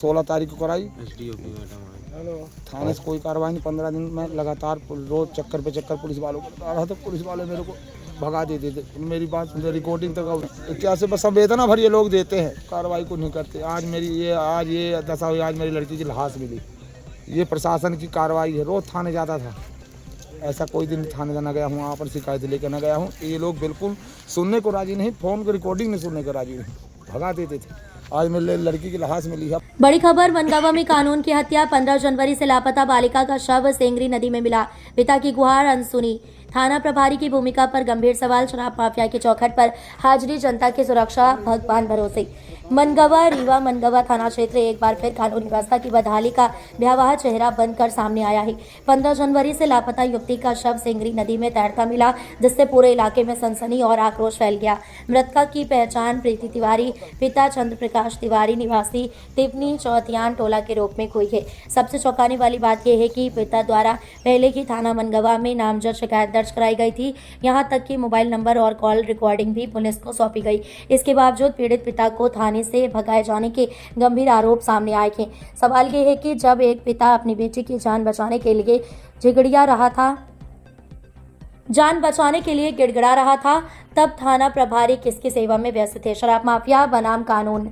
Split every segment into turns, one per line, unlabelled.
16 तारीख को कराई।
एसडीओ की मैडम आई।
थाने से कोई कार्रवाई नहीं। 15 दिन में लगातार रोज चक्कर पे चक्कर पुलिस वालों को बता रहा था। पुलिस वाले मेरे को भगा देते थे। मेरी बात रिकॉर्डिंग तक क्या से बस संवेदना भर ये लोग देते हैं, कार्रवाई को नहीं करते। आज ये दशा हुई। आज मेरी लड़की की लाश मिली। ये प्रशासन की कार्रवाई है। रोज थाने जाता था, ऐसा कोई दिन थाने का न गया हूँ, वहाँ पर शिकायत लेकर न गया हूँ। ये लोग बिल्कुल सुनने को राजी नहीं, फोन को रिकॉर्डिंग नहीं सुनने को राजी नहीं, भगा देते थे। आज मेरे लड़की की लाश मिली है।
बड़ी खबर मनगांव में कानून की हत्या। 15 जनवरी से लापता बालिका का शव सेंगरी नदी में मिला। पिता की गुहार अनसुनी। थाना प्रभारी की भूमिका पर गंभीर सवाल। शराब माफिया की चौखट पर हाजिरी। जनता की सुरक्षा भगवान भरोसे। मनगांव रीवा मनगांव थाना क्षेत्र एक बार फिर कानून व्यवस्था की बदहाली का भयावह चेहरा बनकर सामने आया है। 15 जनवरी से लापता युवती का शव सेंगरी नदी में तैरता मिला, जिससे पूरे इलाके में सनसनी और आक्रोश फैल गया। मृतका की पहचान प्रीति तिवारी, पिता चंद्र प्रकाश तिवारी, निवासी तिवनी चौथियान टोला के रूप में हुई है। सबसे चौंकाने वाली बात यह है कि पिता द्वारा पहले ही थाना मनगांव में नामजद शिकायत दर्ज कराई गई थी। यहां तक कि मोबाइल नंबर और कॉल रिकॉर्डिंग भी पुलिस को सौंपी गई। इसके बावजूद पीड़ित पिता को थाने से भगाए जाने के गंभीर आरोप सामने आए हैं। सवाल ये है कि जब एक पिता अपनी बेटी की जान बचाने के लिए गिड़गिड़ा रहा था, तब थाना प्रभारी किसकी सेवा में व्यस्त थे? शराब माफिया बनाम कानून,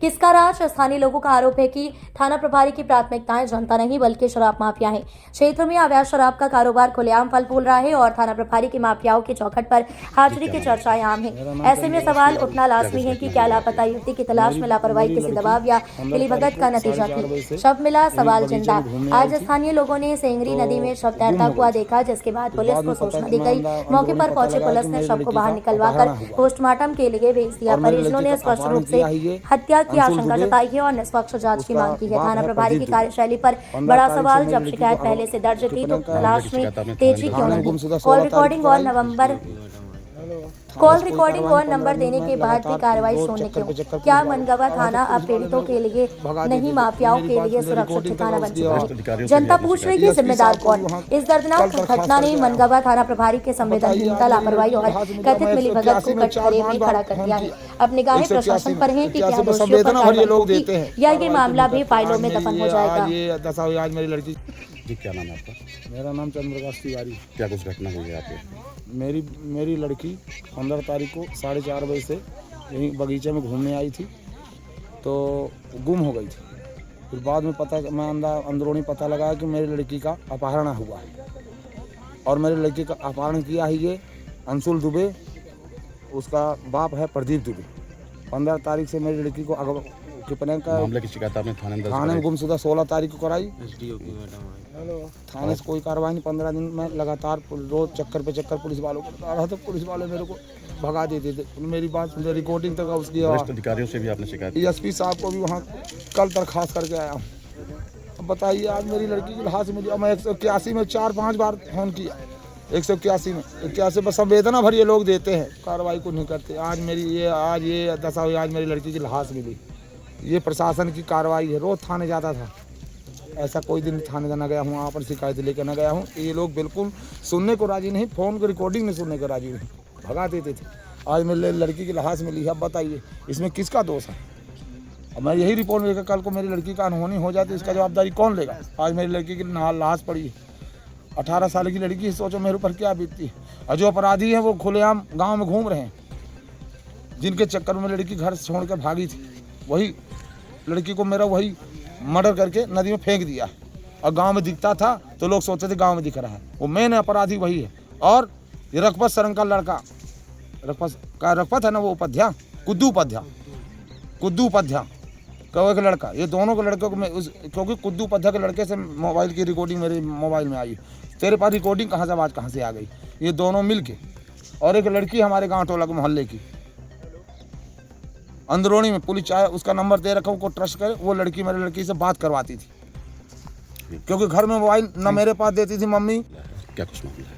किसका राज? स्थानीय लोगों का आरोप है कि थाना प्रभारी की प्राथमिकताएं जनता नहीं बल्कि शराब माफिया है। क्षेत्र में अवैध शराब का कारोबार खुलेआम फल फूल रहा है और थाना प्रभारी की माफियाओं की चौखट पर हाजिरी की चर्चाएं आम है। ऐसे में सवाल उठना लाजमी है कि क्या लापता युवती की तलाश में लापरवाही किसी दबाव या मिलीभगत का नतीजा थी? शव मिला, सवाल जिंदा। आज स्थानीय लोगों ने सेंगरी नदी में शव तैरता हुआ देखा, जिसके बाद पुलिस को सूचना दी गई। मौके पर पहुंचे पुलिस ने शव को बाहर निकलवाकर पोस्टमार्टम के लिए भेज दिया। परिजनों ने स्पष्ट रूप से हत्या की आशंका जताई है और निष्पक्ष जांच की मांग की है। थाना प्रभारी की कार्यशैली पर बड़ा सवाल। जब शिकायत पहले से दर्ज थी तो तलाश में तेजी क्यों नहीं? कॉल रिकॉर्डिंग और नंबर देने के बाद भी कार्रवाई शून्य क्यों? क्या मनगांव थाना अब पीड़ितों के लिए नहीं माफियाओं के लिए सुरक्षित ठिकाना बन चुका है? जनता पूछ रही है जिम्मेदार कौन? इस दर्दनाक घटना ने मनगांव थाना प्रभारी के संवेदनहीनता, लापरवाही और कथित मिलीभगत को कटघरे में खड़ा कर दिया है। अब निगाहें प्रशासन पर हैं कि क्या दोषियों पर कार्रवाई होगी या ये मामला भी फाइलों में दफन हो जाएगा।
ये दशा हुई। आज मेरी लड़की
जी, क्या नाम है आपका?
मेरा नाम चंद्र प्रकाश तिवारी।
क्या कुछ घटना हुई है आपके?
मेरी लड़की 15 तारीख को 4:30 बजे से यहीं बगीचे में घूमने आई थी तो गुम हो गई थी। फिर बाद में अंदरूनी पता लगा कि मेरी लड़की का अपहरण हुआ है और मेरी लड़की का अपहरण किया है ये अंशुल दुबे, उसका बाप है प्रदीप दुबे। 15 तारीख से मेरी लड़की को कितने का
मामले की शिकायत आपने
थाने में गुमशुदा 16 तारीख को कराई।
एसडीओ की मैडम आई।
थाने से कोई कार्रवाई नहीं। 15 दिन में लगातार रोज चक्कर पे चक्कर पुलिस वालों को बता रहा था। पुलिस वाले मेरे को भगा देते थे। मेरी बात रिकॉर्डिंग तक उसकी
वरिष्ठ अधिकारियों से भी आपने शिकायत?
एसपी साहब को भी वहाँ कल दरखास्त करके आया हूँ। अब बताइए, आज मेरी लड़की की लाश मिली। मैं 181 में 4-5 बार फोन किया। 181 में बस संवेदना भर ये लोग देते हैं, कार्रवाई को नहीं करते। आज ये दशा हुई। आज मेरी लड़की की लाश मिली। ये प्रशासन की कार्रवाई है। रोज थाने जाता था, ऐसा कोई दिन थाने का न गया हूँ, वहाँ पर शिकायत लेकर न गया हूँ। ये लोग बिल्कुल सुनने को राजी नहीं, फोन को रिकॉर्डिंग नहीं सुनने को राजी नहीं, भगा देते थे। आज मेरी लड़की की लाश मिली है। अब बताइए इसमें किसका दोष है? अब मैं यही रिपोर्ट लेकर कल को मेरी लड़की का अनहोनी हो जाती, इसका जवाबदारी कौन लेगा? आज मेरी लड़की की लाश पड़ी है। 18 साल की लड़की है, सोचो मेरे ऊपर क्या बीतती है। और जो अपराधी हैं वो खुलेआम गाँव में घूम रहे हैं। जिनके चक्कर में लड़की घर छोड़ कर भागी थी, वही लड़की को मेरा वही मर्डर करके नदी में फेंक दिया। और गांव में दिखता था तो लोग सोचते थे गांव में दिख रहा है, वो मेन अपराधी वही है। और ये रघुपत सरंग का लड़का, रघुपत है ना, वो उपाध्याय, कुद्दू उपाध्याय का एक लड़का, ये दोनों के लड़के को मैं क्योंकि कुद्दू उपाध्याय के लड़के से मोबाइल की रिकॉर्डिंग मेरे मोबाइल में आई। तेरे पास रिकॉर्डिंग कहाँ से आवाज़ कहाँ से आ गई? ये दोनों मिल के, और एक लड़की हमारे गाँव टोला के मोहल्ले की अंदरूनी में पुलिस चाहे उसका नंबर दे रखा, उसको ट्रस्ट करे, वो लड़की मेरी लड़की से बात करवाती थी क्योंकि घर में मोबाइल न मेरे पास देती थी मम्मी।
क्या कुछ मामला है?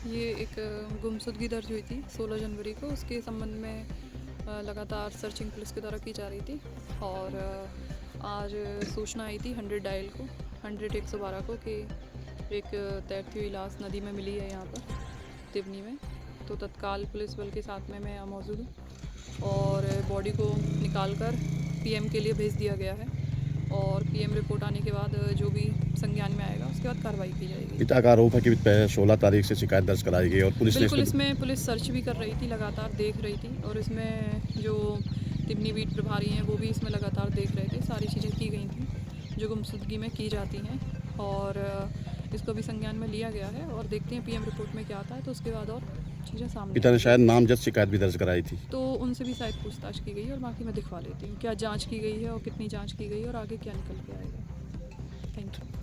ये एक गुमशुदगी दर्ज हुई थी 16 जनवरी को। उसके संबंध में लगातार सर्चिंग पुलिस के द्वारा की जा रही थी और आज सूचना आई थी 100 डायल को, 100-112 को कि एक तैरती हुई लाश नदी में मिली है यहाँ पर तिवनी में। तो तत्काल पुलिस बल के साथ में मैं मौजूद हूँ और बॉडी को निकालकर पीएम के लिए भेज दिया गया है। और पीएम रिपोर्ट आने के बाद जो भी संज्ञान में आएगा उसके बाद कार्रवाई की जाएगी।
पिता का आरोप है कि 16 तारीख से शिकायत दर्ज कराई गई और पुलिस ने
बिल्कुल,
इसमें
इसमें पुलिस सर्च भी कर रही थी, लगातार देख रही थी और इसमें जो तिमनी बीट प्रभारी हैं वो भी इसमें लगातार देख रहे थे। सारी चीज़ें की गई थी जो गुमशुदगी में की जाती हैं और इसको भी संज्ञान में लिया गया है और देखते हैं पीएम रिपोर्ट में क्या आता है तो उसके बाद और चीज़ें सामने
पिता ने शायद नामजद शिकायत भी दर्ज कराई थी।
तो उनसे भी शायद पूछताछ की गई है और बाकी मैं दिखवा लेती हूँ क्या जांच की गई है और कितनी जांच की गई है और आगे क्या निकल के आएगा। Thank you.